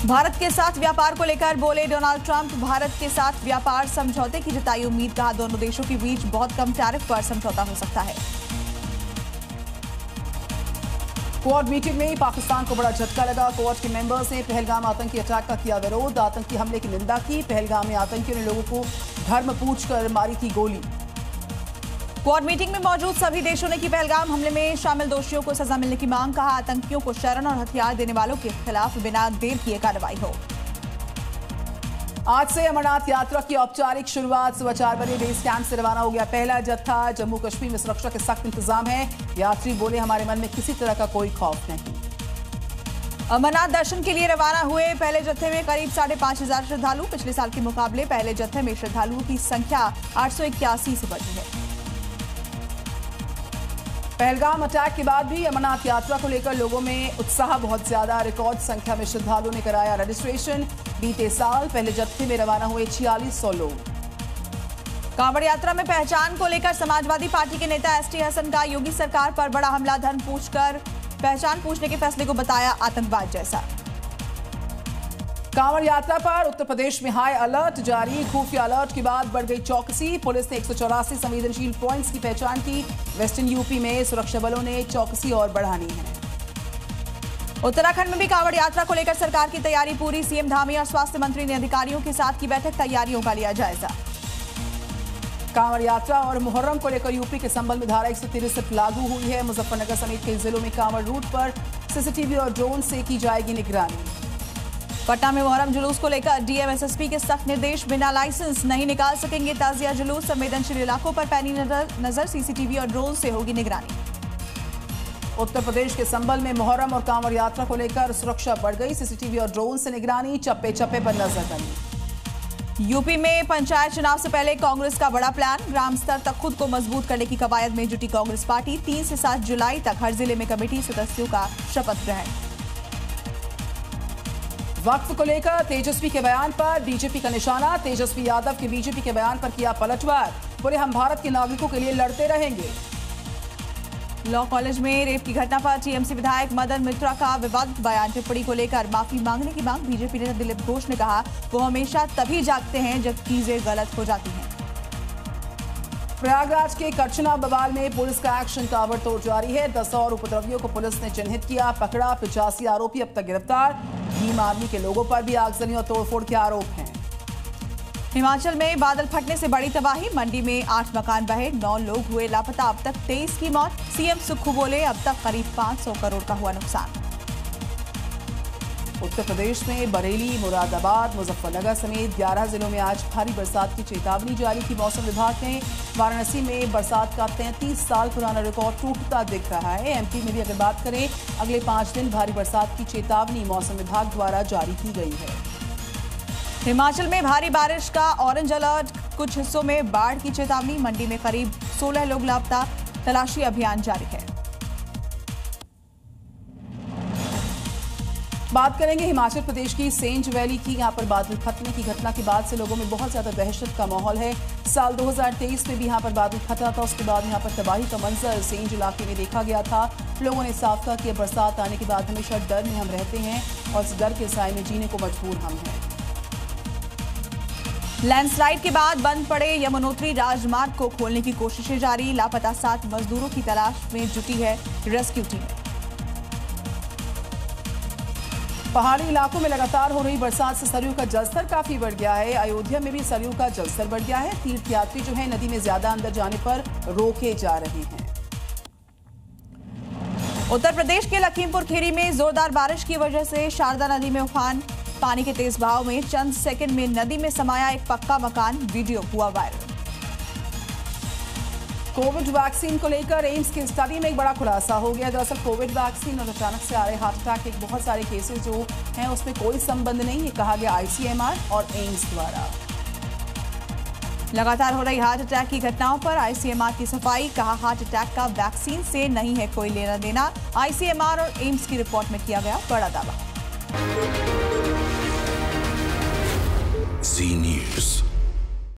भारत के साथ व्यापार को लेकर बोले डोनाल्ड ट्रंप। भारत के साथ व्यापार समझौते की जताई उम्मीद। कहा दोनों देशों के बीच बहुत कम टैरिफ पर समझौता हो सकता है। क्वाड मीटिंग में पाकिस्तान को बड़ा झटका लगा। क्वाड के मेंबर्स ने पहलगाम आतंकी अटैक का किया विरोध। आतंकी हमले की निंदा की। पहलगाम में आतंकियों ने लोगों को धर्म पूछकर मारी थी गोली। क्वाड मीटिंग में मौजूद सभी देशों ने की पहलगाम हमले में शामिल दोषियों को सजा मिलने की मांग। कहा आतंकियों को शरण और हथियार देने वालों के खिलाफ बिना देर किए कार्रवाई हो। आज से अमरनाथ यात्रा की औपचारिक शुरुआत। सुबह 4 बजे बेस कैंप से रवाना हो गया पहला जत्था। जम्मू कश्मीर में सुरक्षा के सख्त इंतजाम है। यात्री बोले हमारे मन में किसी तरह का कोई खौफ नहीं। अमरनाथ दर्शन के लिए रवाना हुए पहले जत्थे में करीब 5,500 श्रद्धालु। पिछले साल के मुकाबले पहले जत्थे में श्रद्धालुओं की संख्या 881 से बढ़ी है। पहलगाम अटैक के बाद भी अमरनाथ यात्रा को लेकर लोगों में उत्साह बहुत ज्यादा। रिकॉर्ड संख्या में श्रद्धालुओं ने कराया रजिस्ट्रेशन। बीते साल पहले जत्थे में रवाना हुए 4600 लोग। कांवड़ यात्रा में पहचान को लेकर समाजवादी पार्टी के नेता एसटी हसन का योगी सरकार पर बड़ा हमला। धर्म पूछकर पहचान पूछने के फैसले को बताया आतंकवाद जैसा। कांवड़ यात्रा पर उत्तर प्रदेश में हाई अलर्ट जारी। खुफिया अलर्ट के बाद बढ़ गई चौकसी। पुलिस ने 184 संवेदनशील पॉइंट्स की पहचान की। वेस्टर्न यूपी में सुरक्षा बलों ने चौकसी और बढ़ानी है। उत्तराखंड में भी कांवड़ यात्रा को लेकर सरकार की तैयारी पूरी। सीएम धामी और स्वास्थ्य मंत्री ने अधिकारियों के साथ की बैठक। तैयारियों का लिया जायजा। कांवड़ यात्रा और मुहर्रम को लेकर यूपी के संबल में धारा 163 लागू हुई है। मुजफ्फरनगर समेत कई जिलों में कांवड़ रूट पर सीसीटीवी और ड्रोन से की जाएगी निगरानी। पटना में मुहर्रम जुलूस को लेकर डीएम एसएसपी के सख्त निर्देश। बिना लाइसेंस नहीं निकाल सकेंगे ताजिया जुलूस। संवेदनशील इलाकों पर पैनी नजर। सीसीटीवी और ड्रोन से होगी निगरानी। उत्तर प्रदेश के संबल में मुहर्रम और कांवड़ यात्रा को लेकर सुरक्षा बढ़ गई। सीसीटीवी और ड्रोन से निगरानी। चप्पे चप्पे पर नजरबंदी। यूपी में पंचायत चुनाव से पहले कांग्रेस का बड़ा प्लान। ग्राम स्तर तक खुद को मजबूत करने की कवायद में जुटी कांग्रेस पार्टी। 3 से 7 जुलाई तक हर जिले में कमेटी सदस्यों का शपथ ग्रहण। वक्फ को लेकर तेजस्वी के बयान पर बीजेपी का निशाना। तेजस्वी यादव के बीजेपी के बयान पर किया पलटवार। बोले हम भारत के नागरिकों के लिए लड़ते रहेंगे। लॉ कॉलेज में रेप की घटना पर टीएमसी विधायक मदन मित्रा का विवादित बयान। टिप्पणी को लेकर माफी मांगने की मांग। बीजेपी नेता दिलीप घोष ने कहा वो हमेशा तभी जागते हैं जब चीजें गलत हो जाती हैं। प्रयागराज के करछना बवाल में पुलिस का एक्शन ताबड़तोड़ जारी है। 10 और उपद्रवियों को पुलिस ने चिन्हित किया, पकड़ा। 85 आरोपी अब तक गिरफ्तार। भीम आर्मी के लोगों पर भी आगजनी और तोड़फोड़ के आरोप हैं। हिमाचल में बादल फटने से बड़ी तबाही। मंडी में 8 मकान बहे, 9 लोग हुए लापता। अब तक 23 की मौत। सीएम सुक्खू बोले अब तक करीब 500 करोड़ का हुआ नुकसान। उत्तर प्रदेश में बरेली, मुरादाबाद, मुजफ्फरनगर समेत 11 जिलों में आज भारी बरसात की चेतावनी जारी की मौसम विभाग ने। वाराणसी में बरसात का 33 साल पुराना रिकॉर्ड टूटता दिख रहा है। एमपी में भी अगर बात करें अगले 5 दिन भारी बरसात की चेतावनी मौसम विभाग द्वारा जारी की गई है। हिमाचल में भारी बारिश का ऑरेंज अलर्ट। कुछ हिस्सों में बाढ़ की चेतावनी। मंडी में करीब 16 लोग लापता। तलाशी अभियान जारी है। बात करेंगे हिमाचल प्रदेश की सेंज वैली की। यहां पर बादल फटने की घटना के बाद से लोगों में बहुत ज्यादा दहशत का माहौल है। साल 2023 में भी यहां पर बादल फटा था। उसके बाद यहां पर तबाही का मंजर सेंज इलाके में देखा गया था। लोगों ने साफ कहा कि बरसात आने के बाद हमेशा डर में हम रहते हैं और इस डर के साए में जीने को मजबूर हम हैं। लैंडस्लाइड के बाद बंद पड़े यमुनोत्री राजमार्ग को खोलने की कोशिशें जारी। लापता 7 मजदूरों की तलाश में जुटी है रेस्क्यू टीम। पहाड़ी इलाकों में लगातार हो रही बरसात से सरयू का जलस्तर काफी बढ़ गया है। अयोध्या में भी सरयू का जलस्तर बढ़ गया है। तीर्थयात्री जो है नदी में ज्यादा अंदर जाने पर रोके जा रहे हैं। उत्तर प्रदेश के लखीमपुर खीरी में जोरदार बारिश की वजह से शारदा नदी में उफान। पानी के तेज बहाव में चंद सेकंड में नदी में समाया एक पक्का मकान। वीडियो हुआ वायरल। कोविड वैक्सीन को लेकर एम्स की स्टडी में एक बड़ा खुलासा हो गया। दरअसल कोविड वैक्सीन और अचानक से आ रहे हार्ट अटैक के बहुत सारे केसेस जो हैं उसमें कोई संबंध नहीं, ये कहा गया आईसीएमआर और एम्स द्वारा। लगातार हो रही हार्ट अटैक की घटनाओं पर आईसीएमआर की सफाई। कहा हार्ट अटैक का वैक्सीन से नहीं है कोई लेना देना। आईसीएमआर और एम्स की रिपोर्ट में किया गया बड़ा दावा। Zee News।